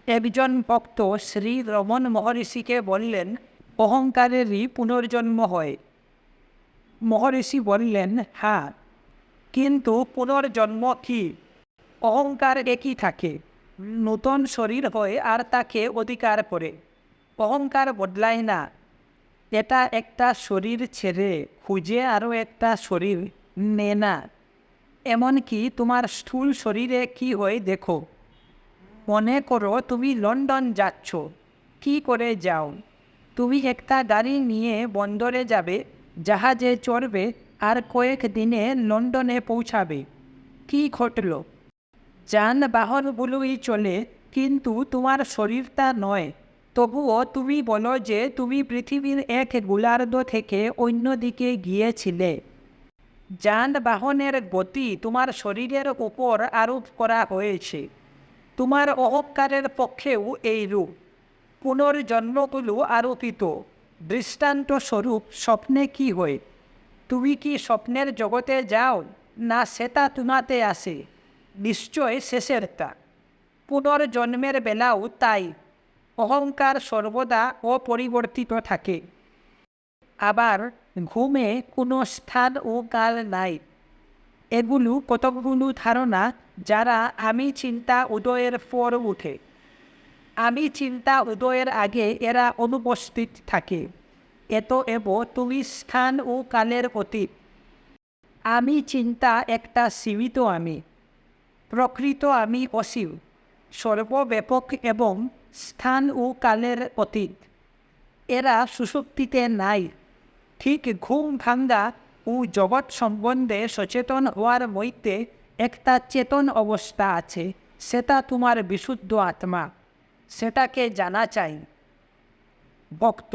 একজন ভক্ত শ্রী রমণ মহর্ষিকে বললেন, অহংকারেরই পুনর্জন্ম হয়। মহর্ষি বললেন, হ্যাঁ, কিন্তু পুনর্জন্ম কি? অহংকার একই থাকে, নূতন শরীর হয় আর তাকে অধিকার করে। অহংকার বদলায় না, এটা একটা শরীর ছেড়ে খুঁজে আরও একটা শরীর নেয় না। এমনকি তোমার স্থূল শরীরে কি হয় দেখো। মনে করো তুমি লন্ডন যাচ্ছ। কি করে যাও? তুমি একটা গাড়ি নিয়ে বন্দরে যাবে, জাহাজে চড়বে আর কয়েক দিনে লন্ডনে পৌঁছাবে। কি ঘটল? যানবাহনগুলোই চলে, কিন্তু তোমার শরীরটা নয়। তবুও তুমি বলো যে তুমি পৃথিবীর এক গোলার্ধ থেকে অন্যদিকে গিয়েছিলে। যানবাহনের গতি তোমার শরীরের উপর আরোপ করা হয়েছে। তোমার অহংকারের পক্ষেও এই রূপ। পুনর্জন্মগুলো আরোপিত। দৃষ্টান্ত স্বরূপ স্বপ্নে কি হয়? তুমি কি স্বপ্নের জগতে যাও, না সেটা তোমাতে আসে? নিশ্চয় শেষেরটা। পুনর্জন্মের বেলাও তাই। অহংকার সর্বদা অপরিবর্তিত থাকে। আবার ঘুমে কোনো স্থান ও কাল নাই। এগুলো কতকগুলো ধারণা যারা আমি চিন্তা উদয়ের পর উঠে। আমি চিন্তা উদয়ের আগে এরা অনুপস্থিত থাকে। এব তুমি স্থান ও কালের অতীত। আমি চিন্তা একটা সীমিত আমি। প্রকৃত আমি অসীম, সর্বব্যাপক এবং স্থান ও কালের অতীত। এরা সুষুপ্তিতে নাই। ঠিক ঘুম ভাঙ্গা ও জগৎ সম্বন্ধে সচেতন হওয়ার মধ্যে একটা চেতন অবস্থা আছে, সেটা তোমার বিশুদ্ধ আত্মা। সেটাকে জানা চাই। ভক্ত,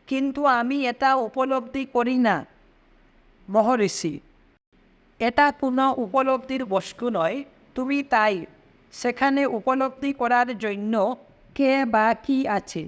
কিন্তু আমি এটা উপলব্ধি করি না। মহর্ষি, এটা কোনো উপলব্ধির বস্তু নয়, তুমি তাই। সেখানে উপলব্ধি করার জন্য কে বা কি আছে?